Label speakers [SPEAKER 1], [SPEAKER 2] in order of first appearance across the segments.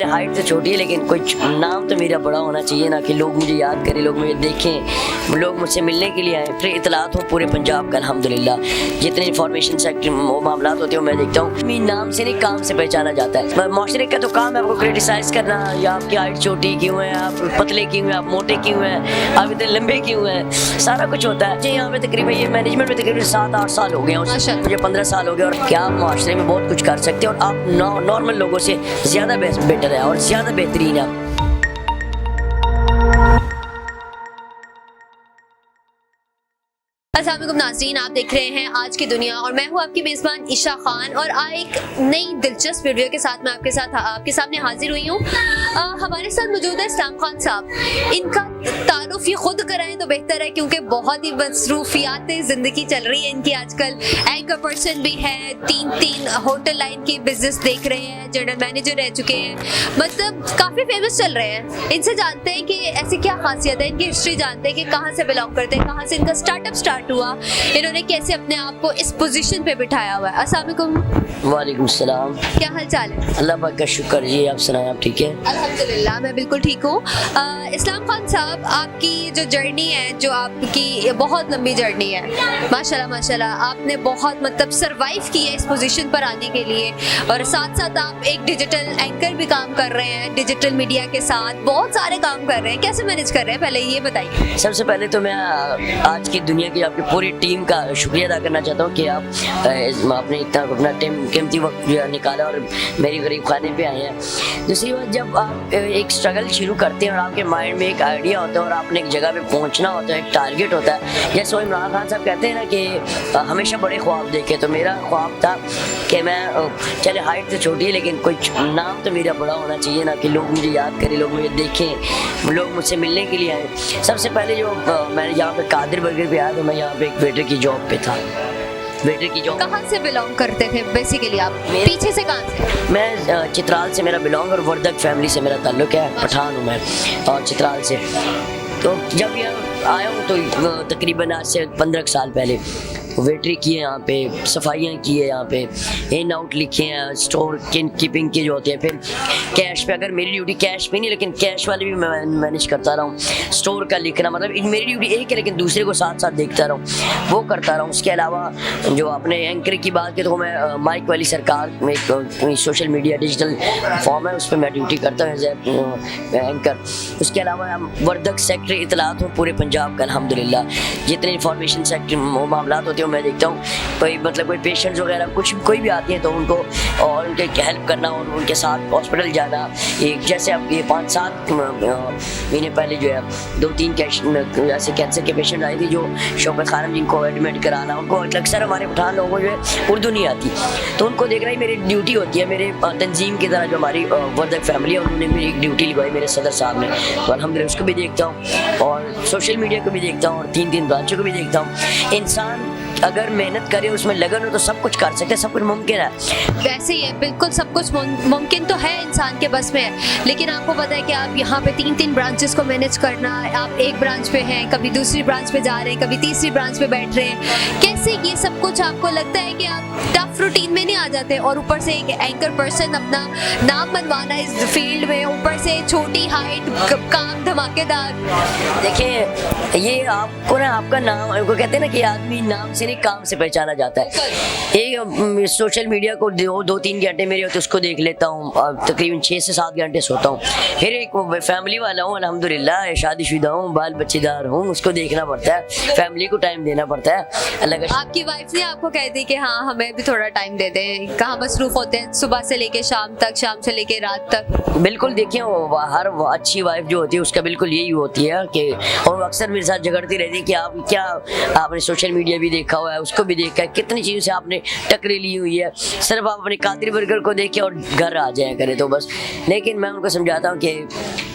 [SPEAKER 1] Height تو چھوٹی ہے لیکن کچھ نام تو میرا بڑا ہونا چاہیے نا، کہ لوگ مجھے یاد کریں، لوگ مجھے دیکھیں، لوگ مجھ سے ملنے کے لیے آئیں، پھر اطلاعات ہو پورے پنجاب کا الحمدللہ۔ جتنے انفارمیشن سیکٹر معاملات ہوتے ہیں میں دیکھتا ہوں، میرے نام سے نہیں کام سے پہچانا جاتا ہے۔ معاشرے کا تو کام ہے آپ کو کرٹیسائز کرنا، یا آپ کی ہائٹ چھوٹی کیوں ہے، آپ پتلے کیوں ہیں، آپ موٹے کیوں ہیں، آپ اتنے لمبے کیوں ہیں، سارا کچھ ہوتا ہے۔ یہاں پہ تقریباً یہ مینجمنٹ میں تقریباً 7-8 سال ہو گئے ہیں، مجھے 15 سال ہو گئے، اور کیا آپ معاشرے میں بہت کچھ کر سکتے ہیں، اور آپ نارمل لوگوں سے زیادہ بیٹر ہے اور زیادہ بہترین ہے۔
[SPEAKER 2] السلام علیکم ناظرین، آپ دیکھ رہے ہیں آج کی دنیا اور میں ہوں آپ کی میزبان عشاء خان، اور ایک نئی دلچسپ ویڈیو کے ساتھ میں آپ کے سامنے حاضر ہوئی ہوں۔ ہمارے ساتھ موجود ہے اسلام خان صاحب۔ ان کا تعارف یہ خود کرائیں تو بہتر ہے، کیونکہ بہت ہی مصروفیات زندگی چل رہی ہے ان کی آج کل۔ اینکر پرسن بھی ہے، تین ہوٹل لائن کی بزنس دیکھ رہے ہیں، جنرل مینیجر رہ چکے ہیں، مطلب کافی فیمس چل رہے ہیں۔ ان سے جانتے ہیں کہ ایسی کیا خاصیت ہے، ان کی ہسٹری جانتے ہیں کہ کہاں سے بلانگ کرتے ہیں، کہاں سے ان کا اسٹارٹ اپ اسٹارٹ ہوا، انہوں نے کیسے اپنے آپ کو اس پوزیشن پہ بٹھایا ہوا ہے۔ السلام علیکم۔
[SPEAKER 1] وعلیکم السلام۔
[SPEAKER 2] کیا حال چال ہے؟
[SPEAKER 1] اللہ پاک کا شکر جی، آپ سنائیں، آپ ٹھیک ہے؟
[SPEAKER 2] الحمدللہ میں بالکل ٹھیک ہوں۔ اسلام خان صاحب، آپ کی جو جرنی ہے، جو آپ کی بہت لمبی جرنی ہے، ماشاءاللہ ماشاءاللہ، آپ نے بہت مطلب سروائیو کی ہے اس پوزیشن پر آنے کے لیے، اور ساتھ ساتھ آپ ایک ڈیجیٹل اینکر بھی کام کر رہے ہیں، ڈیجیٹل میڈیا کے ساتھ بہت سارے کام کر رہے ہیں۔ کیسے مینیج کر رہے ہیں، پہلے یہ بتائیے۔
[SPEAKER 1] سب سے پہلے تو میں آج کی دنیا کی آپ کی پوری ٹیم کا شکریہ ادا کرنا چاہتا ہوں کہ آپ نے اتنا اپنا قیمتی وقت جو ہے نکالا اور میری غریب خانے پہ آئے ہیں۔ دوسری بات، جب آپ ایک اسٹرگل شروع کرتے ہیں اور آپ کے مائنڈ میں ایک آئیڈیا ہوتا ہے اور آپ نے ایک جگہ پہ پہنچنا ہوتا ہے، ایک ٹارگیٹ ہوتا ہے، جیسے عمران خان صاحب کہتے ہیں نا کہ ہمیشہ بڑے خواب دیکھے، تو میرا خواب تھا کہ میں چلے ہائٹ تو چھوٹی ہے لیکن کچھ نام تو میرا بڑا ہونا چاہیے نا، کہ لوگ مجھے یاد کریں، لوگ مجھے دیکھیں، لوگ مجھ سے ملنے کے لیے آئیں۔ سب سے پہلے جو میں یہاں پہ قادر برگر پہ آیا تو میں یہاں پہ ایک ویٹر کی جاب پہ تھا۔ ویٹر کی جاب
[SPEAKER 2] کہاں سے بلانگ کرتے تھے بیسیکلی آپ؟ پیچھے سے کہاں سے؟
[SPEAKER 1] میں چترال سے میرا بلانگ، اور وردک فیملی سے میرا تعلق ہے، پٹھان ہوں میں، اور چترال سے۔ تو جب یہاں آیا ہوں تو تقریباً آج سے 15 سال پہلے ویٹری کی ہے، یہاں پہ صفائیاں کی ہے، یہاں پہ ان آؤٹ لکھے ہیں، اسٹور کیپنگ کے جو ہوتے ہیں، پھر کیش پہ، اگر میری ڈیوٹی کیش پہ نہیں لیکن کیش والے بھی میں مینیج کرتا رہا ہوں، اسٹور کا لکھنا، مطلب میری ڈیوٹی ایک ہے لیکن دوسرے کو ساتھ ساتھ دیکھتا رہا ہوں، وہ کرتا رہا ہوں۔ اس کے علاوہ جو آپ نے اینکر کی بات کی تو میں مائک والی سرکار میں ایک سوشل میڈیا ڈیجیٹل فارم ہے، اس پہ میں ڈیوٹی کرتا ہوں ایز اے اینکر۔ اس کے علاوہ وردک سیکٹر اطلاعات ہوں پورے پنجاب کا الحمدللہ۔ جتنے انفارمیشن سیکٹر معاملات ہوتے ہیں میں دیکھتا ہوں، کوئی مطلب کوئی پیشنٹس وغیرہ کوئی بھی آتی ہیں تو ان کو اور ان کے ہیلپ کرنا اور ان کے ساتھ ہاسپٹل جانا۔ ایک جیسے اب یہ 5-7 مہینے پہلے جو ہے 2-3 ایسے کینسر کے پیشنٹ آئے تھے جو شوق خانم، جن کو ایڈمٹ کرانا، ان کو اکثر ہمارے پٹھان لوگوں کو جو ہے اردو نہیں آتی، تو ان کو دیکھنا ہی میری ڈیوٹی ہوتی ہے۔ میرے تنظیم کی طرح جو ہماری وردک فیملی ہے، انہوں نے میری ایک ڈیوٹی لگوائی میرے صدر صاحب نے، تو الحمدللہ اس کو بھی دیکھتا ہوں اور سوشل میڈیا کو بھی دیکھتا ہوں اور 3 برانچوں کو بھی دیکھتا ہوں۔ انسان اگر محنت کرے، اس میں لگن ہو تو سب کچھ کر سکتے، سب کچھ ممکن ہے۔
[SPEAKER 2] ویسے ہی ہے، بالکل سب کچھ ممکن تو ہے، انسان کے بس میں ہے، لیکن آپ کو پتہ ہے کہ آپ یہاں پہ 3 برانچز کو مینیج کرنا، آپ ایک برانچ پہ ہیں، کبھی دوسری برانچ پہ جا رہے ہیں، کبھی تیسری برانچ پہ بیٹھ رہے ہیں، کیسے یہ سب کچھ آپ کو لگتا ہے کہ آپ ٹف روٹین میں نہیں آ جاتے؟ اور اوپر سے ایک اینکر پرسن اپنا نام بنوانا اس فیلڈ میں، اوپر سے چھوٹی ہائٹ، کام دھماکے دار۔
[SPEAKER 1] دیکھیں یہ آپ کو نا، آپ کا نام کو کہتے ہیں نا کہ آدمی نام سے نہیں کام سے پہچانا جاتا ہے۔ ایک سوشل میڈیا کو 2-3 گھنٹے میرے ہوتے اس کو دیکھ لیتا ہوں، تقریباً 6 سے 7 گھنٹے سوتا ہوں۔ پھر ایک فیملی والا ہوں الحمدللہ، شادی شدہ ہوں، بال بچے دار ہوں، اس کو دیکھنا پڑتا ہے، فیملی کو ٹائم دینا پڑتا ہے۔ اللہ کا
[SPEAKER 2] آپ کی وائف نے آپ کو کہہ دی کہ ہاں ہمیں بھی تھوڑا ٹائم دے دیں؟ کہاں مصروف ہوتے ہیں صبح سے لے کے شام تک، شام سے لے کے رات تک؟
[SPEAKER 1] بالکل، دیکھیں ہر اچھی وائف جو ہوتی ہے اس کا بالکل یہی ہوتی ہے کہ، اور اکثر میرے ساتھ جھگڑتی رہتی ہے کہ آپ نے سوشل میڈیا بھی دیکھا ہوا ہے، اس کو بھی دیکھا ہے، کتنی چیزوں سے آپ نے ٹکرے لی ہوئی ہے، صرف آپ اپنے قادر برگر کو دیکھیں اور گھر آ جائیں کریں تو بس۔ لیکن میں ان کو سمجھاتا ہوں کہ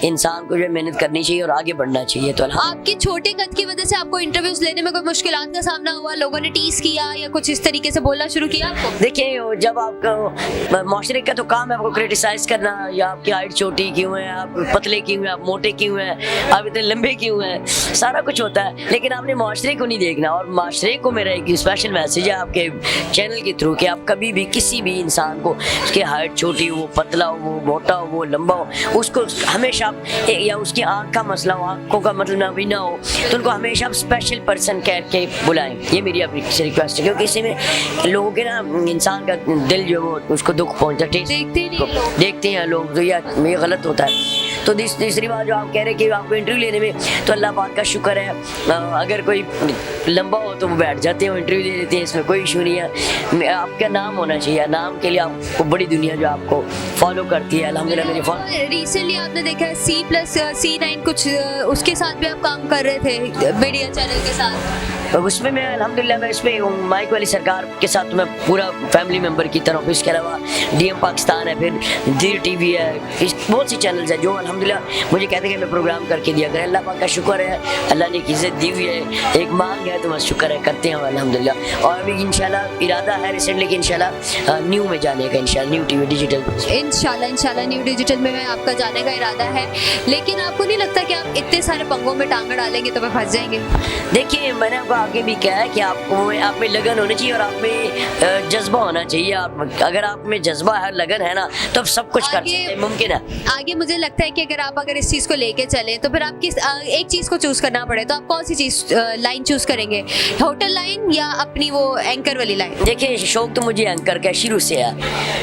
[SPEAKER 1] انسان کو جو ہے محنت کرنی چاہیے اور آگے بڑھنا چاہیے۔ تو
[SPEAKER 2] آپ کے چھوٹے قد کی وجہ سے آپ کو انٹرویوز لینے میں کوئی مشکلات کا سامنا ہوا؟ لوگوں نے ٹیز کیا یا کچھ اس طریقے سے بولنا شروع کیا آپ کو؟
[SPEAKER 1] دیکھیں جب آپ کا معاشرے کا تو کام ہے آپ کو کرٹیسائز کرنا، یا آپ کی ہائٹ چھوٹی کیوں ہے، آپ پتلے کیوں ہیں، آپ موٹے کیوں ہیں، آپ اتنے لمبے کیوں ہیں، سارا کچھ ہوتا ہے، لیکن آپ نے معاشرے کو نہیں دیکھنا، اور معاشرے کو میں میرا ایک اسپیشل میسیج ہے آپ کے چینل کے تھرو کہ آپ کبھی بھی کسی بھی انسان کو اس کی ہائٹ چھوٹی ہو, پتلا ہو, وہ موٹا ہو, وہ لمبا ہو, اس کو ہمیشہ آپ یا اس کی آنکھ کا مسئلہ ہو, آنکھوں کا مطلب نہ بھی نہ ہو, تو ان کو ہمیشہ آپ اسپیشل پرسن کہہ کے بلائیں. یہ میری آپ سے ریکویسٹ ہے, کیونکہ اسی میں لوگوں کے نا انسان کا دل جو وہ اس کو دکھ پہنچتا ہے, دیکھتے ہیں لوگ, تو یہ غلط ہوتا ہے. تو تیسری بات جو آپ کہہ رہے ہیں کہ آپ کو انٹرویو لینے میں, تو اللہ پاک کا شکر ہے, اگر کوئی لمبا ہو تو وہ بیٹھ جاتے ہیں, انٹرویو دے دیتے ہیں, اس میں کوئی ایشو نہیں ہے. آپ کا نام ہونا چاہیے, نام کے لیے آپ کو بڑی دنیا جو آپ کو فالو کرتی ہے. الحمدللہ میری
[SPEAKER 2] ریسنٹلی آپ نے دیکھا ہے C+C9 کچھ اس کے ساتھ بھی آپ کام کر رہے تھے میڈیا چینل کے ساتھ.
[SPEAKER 1] اس میں الحمدللہ میں اس میں مائک والی سرکار کے ساتھ تو میں پورا فیملی ممبر کی طرح. اس کے علاوہ DM پاکستان ہے, پھر دیر TV ہے, بہت سی چینلز ہیں جو الحمدللہ مجھے کہتے ہیں کہ میں پروگرام کر کے دیا کریں. اللہ پاک کا شکر ہے, اللہ نے ایک عزت دی ہوئی ہے, ایک مانگ ہے, تو بس شکر ہے, کرتے ہیں الحمدللہ. اور ابھی انشاءاللہ ارادہ ہے ریسنٹلی کہ انشاءاللہ نیو میں جانے کا, انشاءاللہ نیو TV ڈیجیٹل
[SPEAKER 2] انشاءاللہ نیو ڈیجیٹل میں آپ کا جانے کا ارادہ ہے. لیکن آپ کو نہیں لگتا کہ آپ اتنے سارے پنگوں میں ٹانگ ڈالیں گے تو پھنس جائیں گے؟
[SPEAKER 1] دیکھیے میں نے آپ کو آگے بھی کہا ہے کہ آپ میں لگن ہونی چاہیے اور آپ میں جذبہ ہونا چاہیے. اگر آپ میں جذبہ ہے, لگن ہے نا, تو آپ سب کچھ کر سکتے ہیں, ممکن ہے.
[SPEAKER 2] آگے مجھے لگتا ہے کہ اگر اس چیز کو لے کے چلیں تو پھر آپ کس ایک چیز کو چوز کرنا پڑے, تو آپ کون سی چیز لائن چوز کریں گے, ہوٹل لائن یا اپنی وہ اینکر والی لائن؟
[SPEAKER 1] دیکھیں شوق تو مجھے اینکر کا شروع سے ہے.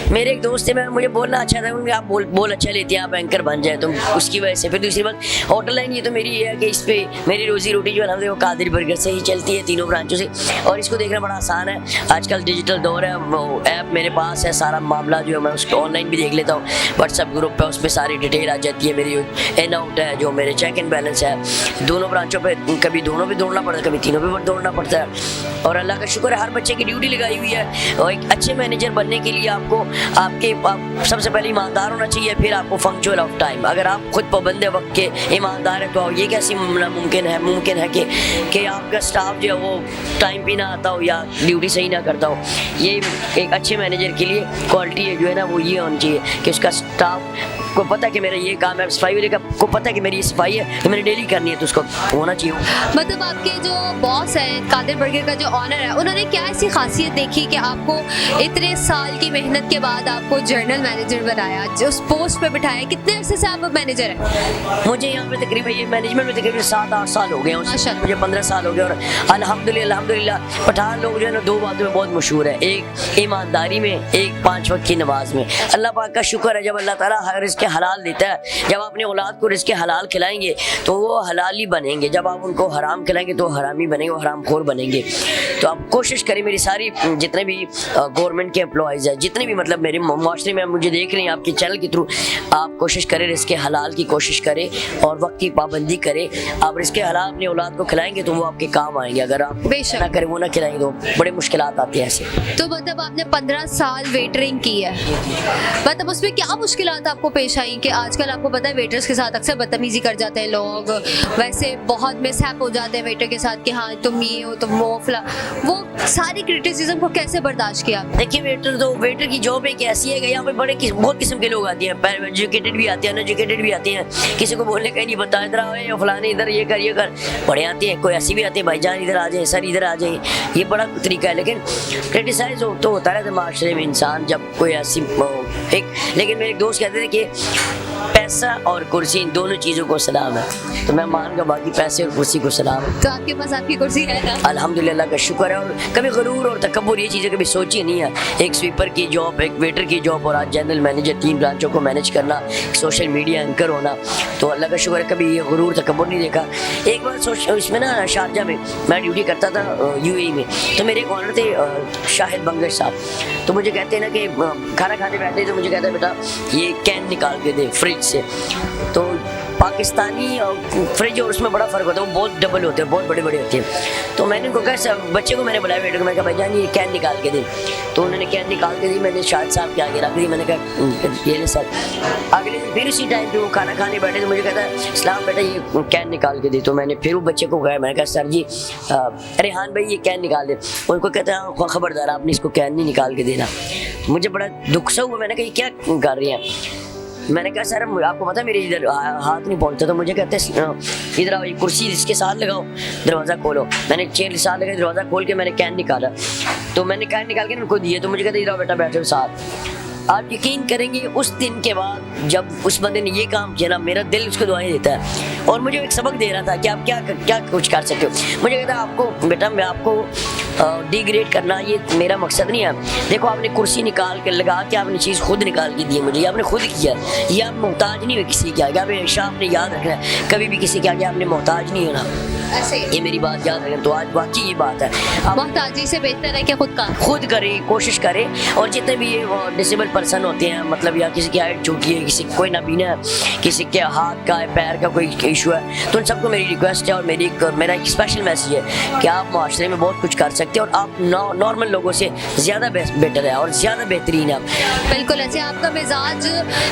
[SPEAKER 1] میرے ایک دوست ہے, مجھے بولنا اچھا تھا, آپ بول اچھا لیتے ہیں, آپ اینکر بن جائیں, تو اس کی وجہ سے. پھر دوسری بات ہوٹل لائن, یہ تو میری یہ ہے کہ اس پہ میری روزی روٹی جو ہے وہ قادری برگر سے ہی چلتی ہے, تینوں برانچوں سے. اور اس کو دیکھنا بڑا آسان ہے, آج کل ڈیجیٹل دور ہے, وہ ایپ میرے پاس ہے, سارا معاملہ جو ہے میں اس کو آن لائن بھی دیکھ لیتا ہوں. واٹس ایپ گروپ پہ اس پہ ساری ڈیٹیل آ جاتی ہے, میری ان آؤٹ ہے, جو میرے چیک ان بیلنس ہے, دونوں برانچوں پہ, کبھی دونوں پہ دوڑنا پڑتا ہے, کبھی تینوں پہ دوڑنا پڑتا ہے. اور اللہ کا شکر ہے ہر بچے کی ڈیوٹی لگائی ہوئی ہے. اور ایک اچھے مینیجر بننے کے لیے آپ کو آپ سب سے پہلے ایماندار ہونا چاہیے, پھر آپ کو فنکچوئل آف ٹائم. اگر آپ خود پابند وقت کے ایماندار ہیں تو یہ کیسی ممکن ہے کہ آپ کا اسٹاف جو ہے وہ ٹائم پہ نہ آتا ہو یا ڈیوٹی صحیح نہ کرتا ہو. یہ ایک اچھے مینیجر کے لیے کوالٹی ہے جو ہے نا, وہ یہ ہونی چاہیے کہ اس کا اسٹاف کو پتہ کہ میرا یہ کام ہے, صفائی والے کو پتہ کہ میری یہ صفائی ہے تو میں نے ڈیلی کرنی ہے, تو اس کو ہونا چاہیے.
[SPEAKER 2] مطلب آپ کے جو باس ہیں قادر برگر کا جو آنر ہے, انہوں نے کیا ایسی خاصیت دیکھی کہ آپ کو اتنے سال کی محنت کے بعد آپ کو جنرل مینیجر بنایا, اس پوسٹ پہ بٹھایا؟ کتنے عرصے سے آپ مینیجر ہیں؟
[SPEAKER 1] مجھے یہاں پہ تقریباً یہ مینجمنٹ میں تقریباً 7-8 سال ہو گئے ہیں, مجھے 15 سال ہو گئے. اور الحمدللہ پٹھان لوگ جو ہے نا دو باتوں میں بہت مشہور ہے, ایک ایمانداری میں, ایک 5 وقت کی نماز میں. اللہ پاک کا شکر ہے, جب اللہ تعالیٰ رزق حلال دیتا ہے, جب آپ اپنے اولاد کو رزق حلال کھلائیں گے تو وہ حلال ہی بنیں گے, جب آپ ان کو حرام کھلائیں گے تو حرامی بنیں گے, وہ حرام خور بنیں گے. تو آپ کوشش کریں, میری ساری جتنے بھی گورنمنٹ کے امپلائیز ہیں, جتنے بھی مطلب میرے معاشرے میں مجھے دیکھ رہے ہیں آپ کے چینل کے تھرو, آپ کوشش کریں رزق حلال کی کوشش کریں اور وقت کی پابندی کریں. آپ رزق حلال اپنے اولاد کو کھلائیں گے تو وہ آپ کے کام آئیں گے, اگر آپ نہ کریں, وہ نہ کھلائیں گے تو بڑے مشکلات آتے ہیں ایسے.
[SPEAKER 2] تو مطلب آپ نے 15 سال ویٹرنگ کی ہے, مطلب اس میں کیا مشکلات آپ کو پیش آئیں؟ کہ آج کل آپ کو پتہ ہے ویٹرز کے ساتھ اکثر بدتمیزی کر جاتے ہیں لوگ, ویسے بہت مس ہیپ ہو جاتے ہیں ویٹر کے ساتھ کہ ہاں تم یہ ہو, تم وہ فلاں, وہ ساری کرٹیسزم کو کیسے برداشت کیا؟
[SPEAKER 1] دیکھیے ویٹر کی جاب ایک ایسی ہے کہ یہاں پہ بہت قسم کے لوگ آتے ہیں, ایجوکیٹڈ بھی آتے ہیں, ان ایجوکیٹڈ بھی آتے ہیں, کسی کو بولنے کا ہی نہیں پتا, ادھر فلانے ادھر یہ کر پڑھے آتے ہیں, کوئی ایسی بھی آتے ہیں بھائی جان ادھر آ جائیں, سر ادھر آ جائیں, یہ بڑا طریقہ ہے. لیکن کرٹیسائز تو ہوتا رہتا ہے معاشرے میں انسان جب کوئی ایسی ایک. لیکن میرے ایک دوست کہتے تھے کہ پیسہ اور کرسی ان دونوں چیزوں کو سلام ہے, تو میں مان گا باقی پیسے اور کرسی کو سلام ہے.
[SPEAKER 2] تو آپ کے پاس آپ کی کرسی ہے نا؟
[SPEAKER 1] الحمدللہ کا شکر ہے. اور کبھی غرور اور تکبر یہ چیزیں کبھی سوچی نہیں ہے. ایک سویپر کی جاب, ایک ویٹر کی جاب, اور آج جنرل مینیجر 3 برانچوں کو مینیج کرنا, سوشل میڈیا اینکر ہونا, تو اللہ کا شکر ہے کبھی یہ غرور تکبر نہیں دیکھا. ایک بار اس میں نا شارجہ میں ڈیوٹی کرتا تھا UAE میں, تو میرے ایک آنر تھے شاہد بنگش صاحب, تو مجھے کہتے ہیں نا کہ کھانا کھانے بیٹھے تو مجھے کہتا ہے بیٹا یہ کین نکال کے دے فریج سے. تو پاکستانی فریج اور اس میں بڑا فرق ہوتا ہے, وہ بہت ڈبل ہوتے ہیں, بہت بڑے ہوتے ہیں. تو میں نے ان کو کہا, بچے کو میں نے بلایا, بیٹے کو, میں کہا بھائی جان یہ کین نکال کے دیں. تو انہوں نے کین نکال کے دی, میں نے شاہد صاحب کے آگے رکھ دی. میں نے کہا یہ لے سر. اگلے دن پھر اسی ٹائم پہ وہ کھانا کھانے بیٹھے تو مجھے کہتا ہے اسلام بیٹا یہ کین نکال کے دی. تو میں نے پھر وہ بچے کو کہا, میں نے کہا سر جی ریحان بھائی یہ کین نکال دے. ان کو کہتا ہے خبردار آپ نے اس کو کین نہیں نکال کے دینا. مجھے بڑا دکھ سا ہوا, میں نے کہا یہ کیا کر رہی ہیں. میں نے کہا سر آپ کو پتا ہے میری ادھر ہاتھ نہیں پہنچتا, تو مجھے کہتے ہیں ادھر آؤ, یہ کرسی اس کے ساتھ لگاؤ, دروازہ کھولو. میں نے چیئر کے ساتھ لگائی, دروازہ کھول کے میں نے کین نکالا, تو میں نے کین نکال کے ان کو دیے, تو مجھے کہتے ادھر آؤ بیٹا بیٹھو ساتھ. آپ یقین کریں گے اس دن کے بعد جب اس بندے نے یہ کام کیا نا, میرا دل اس کو دعائیں دیتا ہے, اور مجھے ایک سبق دے رہا تھا کہ آپ کیا کچھ کر سکتے ہو. مجھے کہتا ہے آپ کو بیٹا میں آپ کو ڈی گریڈ کرنا یہ میرا مقصد نہیں ہے. دیکھو آپ نے کرسی نکال کے لگا کے آپ نے چیز خود نکال کے دی مجھے, یہ آپ نے خود کیا, یہ آپ محتاج نہیں ہوئے کسی کے آگے. آپ ہمیشہ آپ نے یاد رکھنا ہے کبھی بھی کسی کے آگے آپ نے محتاج نہیں ہونا. یہ میری بات یاد رکھیں. تو آج واقعی یہ بات ہے,
[SPEAKER 2] محتاجی سے بہتر ہے کہ خود
[SPEAKER 1] کرے, کوشش کرے. اور جتنے بھی ڈسیبل پرسن ہوتے ہیں, مطلب یا کسی کی ہائٹ چھوٹی ہے, کسی کوئی نابینا ہے, کسی کے ہاتھ کا ہے, پیر کا کوئی ایشو ہے, تو ان سب کو میری ریکویسٹ ہے اور میرا ایک اسپیشل میسیج ہے کہ آپ معاشرے میں بہت کچھ کر سکتے ہیں, اور آپ نارمل لوگوں سے زیادہ بیٹر ہے اور زیادہ بہترین ہے.
[SPEAKER 2] بالکل ایسے آپ کا مزاج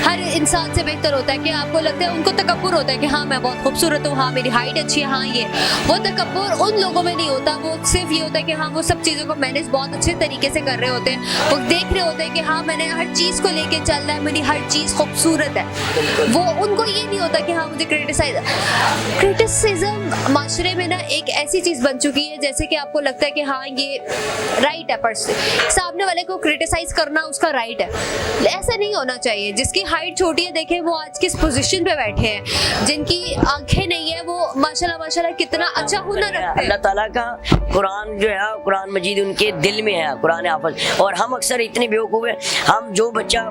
[SPEAKER 2] ہر انسان سے بہتر ہوتا ہے, کہ آپ کو لگتا ہے ان کو تکبر ہوتا ہے کہ ہاں میں بہت خوبصورت ہوں, ہاں میری ہائٹ اچھی ہے, ہاں یہ وہ تکبر ان لوگوں میں نہیں ہوتا. وہ صرف یہ ہوتا ہے کہ ہاں وہ سب چیزوں کو مینیج بہت اچھے طریقے سے کر رہے ہوتے ہیں. وہ دیکھ رہے ہوتے ہیں کہ ہاں میں نے ہر چیز کو لے کے چل رہا ہے, میری ہر چیز خوبصورت ہے. وہ ان کو یہ نہیں ہوتا کہ ہاں مجھے کرٹیسزم معاشرے میں نا ایک ایسی چیز بن چکی ہے جیسے کہ آپ کو لگتا ہے کہ ہاں یہ رائٹ ہے, سامنے والے کو کرٹیسائز کرنا اس کا رائٹ ہے. ایسا نہیں ہونا چاہیے. جس کی ہائٹ چھوٹی ہے دیکھیں وہ آج کس پوزیشن پہ بیٹھے ہیں, جن کی آنکھیں نہیں ہیں وہ ماشاءاللہ کتنا اچھا ہنر رکھتے ہیں.
[SPEAKER 1] اللہ تعالیٰ کا قرآن جو ہے, قرآن مجید ان کے دل میں ہے, قرآن حافظ. اور ہم اکثر اتنے بیوقوف ہیں, ہم جو بچہ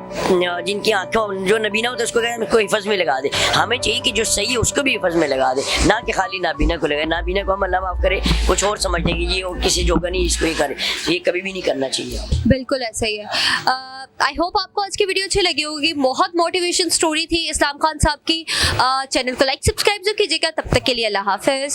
[SPEAKER 1] جن کی آنکھوں جو نبینا ہوتا ہے اس کو کہتے ہیں اس کو حفظ میں لگا دے. ہمیں چاہیے کہ جو صحیح ہے اس کو بھی حفظ میں لگا دے, نہ کہ خالی نابینا کو لگائے. نابینا کو ہم اللہ معاف کرے کچھ اور سمجھنے کی یہ کسی جوگا نہیں اس کو ہی کرے, یہ کبھی بھی نہیں کرنا چاہیے.
[SPEAKER 2] بالکل ایسا ہی ہے. آئی ہوپ آپ کو آج کی ویڈیو اچھی لگی ہوگی. بہت موٹیویشن سٹوری تھی اسلام خان صاحب کی. چینل کو لائک سبسکرائب ضرور کیجیے گا. تب تک کے لیے اللہ حافظ.